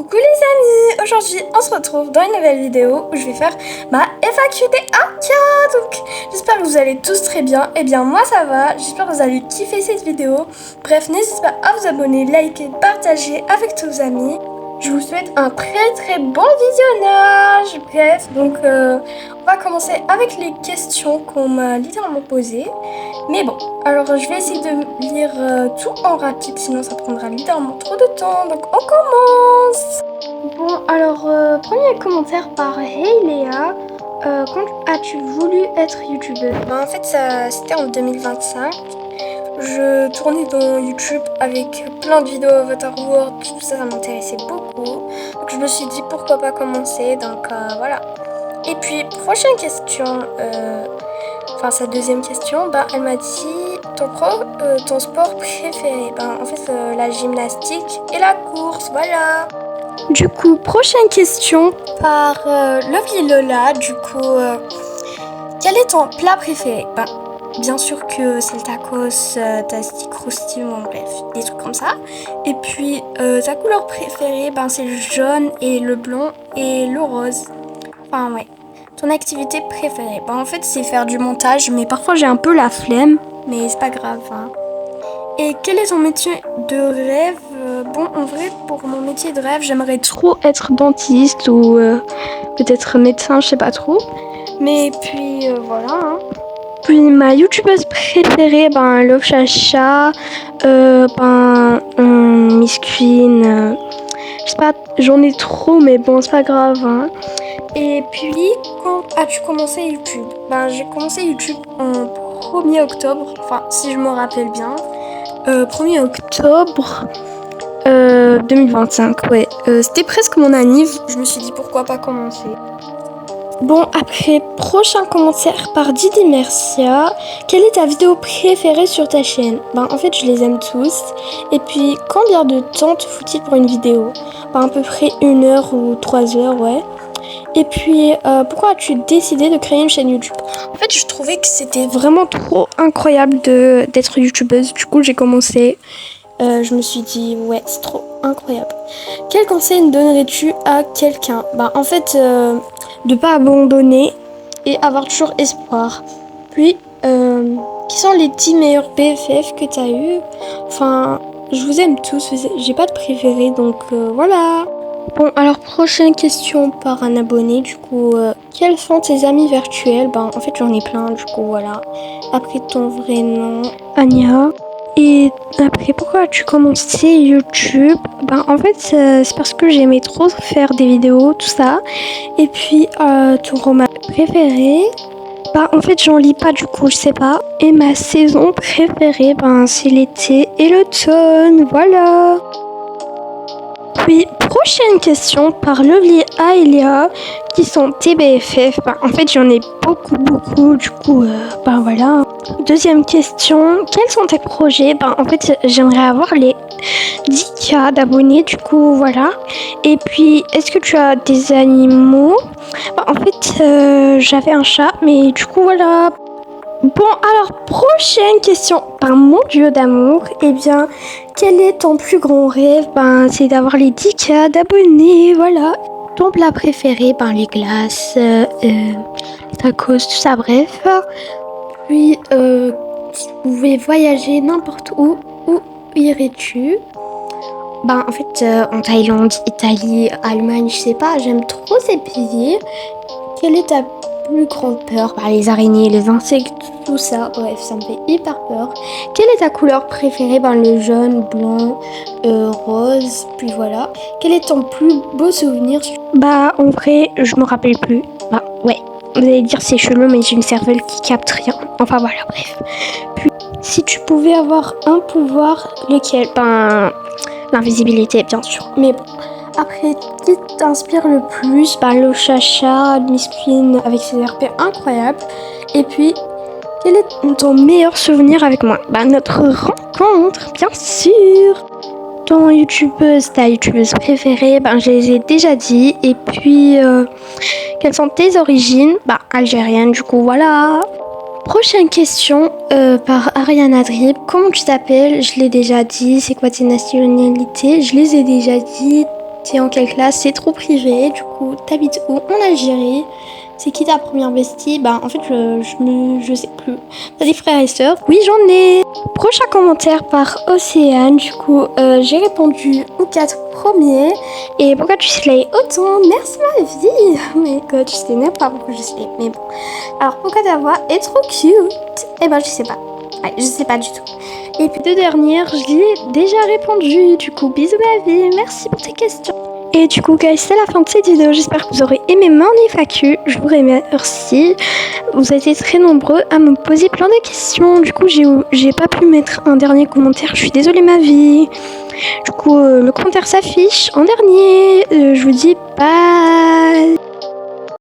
Coucou les amis, aujourd'hui on se retrouve dans une nouvelle vidéo où je vais faire ma FAQ des AK. Donc j'espère que vous allez tous très bien. Et bien moi ça va, j'espère que vous allez kiffer cette vidéo. Bref, n'hésitez pas à vous abonner, liker, partager avec tous vos amis. Je vous souhaite un très bon visionnage. Bref, donc on va commencer avec les questions qu'on m'a littéralement posées. Mais bon, alors je vais essayer de lire tout en rapide, sinon ça prendra littéralement trop de temps. Donc on commence. Bon, alors premier commentaire par Hey Léa. Quand as-tu voulu être youtubeuse? En fait, c'était en 2025. Je tournais dans YouTube avec plein de vidéos Avatar World, tout ça, ça m'intéressait beaucoup. Donc je me suis dit pourquoi pas commencer, donc voilà. Et puis, prochaine question, sa deuxième question, elle m'a dit ton sport préféré. En fait, la gymnastique et la course, voilà. Du coup, prochaine question par Lovely Lola. Du coup, quel est ton plat préféré? Bien sûr que c'est le tacos, tasty, croustillant, bref, des trucs comme ça. Et puis, ta couleur préférée, c'est le jaune et le blanc et le rose. Enfin, ouais. Ton activité préférée? En fait, c'est faire du montage, mais parfois j'ai un peu la flemme, mais c'est pas grave. Et quel est ton métier de rêve? En vrai, pour mon métier de rêve, j'aimerais trop être dentiste ou peut-être médecin, je sais pas trop. Mais puis, voilà. Puis ma youtubeuse préférée, Love Chacha, Miss Queen, je sais pas, j'en ai trop, mais bon, c'est pas grave. Et puis, quand as-tu commencé YouTube? J'ai commencé YouTube en 1er octobre, si je me rappelle bien. 1er octobre 2025, ouais. C'était presque mon anniv, je me suis dit pourquoi pas commencer. Bon, après, prochain commentaire par Didi Mercia. Quelle est ta vidéo préférée sur ta chaîne? En fait, je les aime tous. Et puis, combien de temps te faut-il pour une vidéo? À peu près 1 heure ou 3 heures, ouais. Et puis, pourquoi as-tu décidé de créer une chaîne YouTube? En fait, je trouvais que c'était vraiment trop incroyable d'être youtubeuse. Du coup, j'ai commencé. Je me suis dit, ouais, c'est trop incroyable. Quel conseil donnerais-tu à quelqu'un? En fait, de pas abandonner et avoir toujours espoir. Puis, qui sont les 10 meilleurs BFF que tu as eu? Je vous aime tous, j'ai pas de préféré, donc voilà. Bon, alors prochaine question par un abonné, du coup, quels sont tes amis virtuels? En fait, j'en ai plein, du coup, voilà. Après ton vrai nom, Anya. Et après, pourquoi as-tu commencé YouTube? En fait, c'est parce que j'aimais trop faire des vidéos, tout ça. Et puis, ton roman préféré? En fait, j'en lis pas, du coup, je sais pas. Et ma saison préférée, c'est l'été et l'automne, voilà. Puis, prochaine question par Lovely Aelia, qui sont tes BFF. En fait, j'en ai beaucoup, du coup, voilà. Deuxième question, quels sont tes projets? En fait, j'aimerais avoir les 10K d'abonnés, du coup, voilà. Et puis, est-ce que tu as des animaux? En fait, j'avais un chat, mais du coup, voilà. Bon, alors, prochaine question. Mon dieu d'amour, eh bien, quel est ton plus grand rêve? C'est d'avoir les 10K d'abonnés, voilà. Ton plat préféré? Les glaces, les tacos, tout ça, bref. Puis, si tu pouvais voyager n'importe où irais-tu? En fait, en Thaïlande, Italie, Allemagne, je sais pas, j'aime trop ces pays. Quelle est ta plus grande peur? Les araignées, les insectes, tout ça, bref, ça me fait hyper peur. Quelle est ta couleur préférée? Le jaune, blanc, rose, puis voilà. Quel est ton plus beau souvenir? En vrai, je me rappelle plus. Ouais, vous allez dire c'est chelou, mais j'ai une cervelle qui capte rien. Enfin voilà, bref. Puis, si tu pouvais avoir un pouvoir, lequel? L'invisibilité, bien sûr. Mais bon, après, qui t'inspire le plus? Le Chacha, Miss Queen avec ses RP incroyables. Et puis, quel est ton meilleur souvenir avec moi? Notre rencontre, bien sûr. Ta youtubeuse préférée? Je les ai déjà dit. Et puis, quelles sont tes origines? Algérienne, du coup, voilà. Prochaine question par Ariana Drip. Comment tu t'appelles? Je l'ai déjà dit. C'est quoi tes nationalités? Je les ai déjà dit. T'es en quelle classe? C'est trop privé. Du coup, t'habites où? En Algérie. C'est qui ta première bestie? En fait, je sais plus. T'as des frères et sœurs? Oui, j'en ai. Prochain commentaire par Océane. Du coup, j'ai répondu aux 4 premiers. Et pourquoi tu slays autant? Merci ma vie. Mais God, je sais même pas pourquoi je slay. Mais bon. Alors, pourquoi ta voix est trop cute? Je sais pas. Ouais, je sais pas du tout. Et puis deux dernières, je l'ai déjà répondu. Du coup, bisous ma vie. Merci pour tes questions. Et du coup, guys, c'est la fin de cette vidéo. J'espère que vous aurez aimé mon FAQ. Je vous remercie. Vous avez été très nombreux à me poser plein de questions. Du coup, j'ai pas pu mettre un dernier commentaire. Je suis désolée, ma vie. Du coup, le commentaire s'affiche en dernier. Je vous dis bye.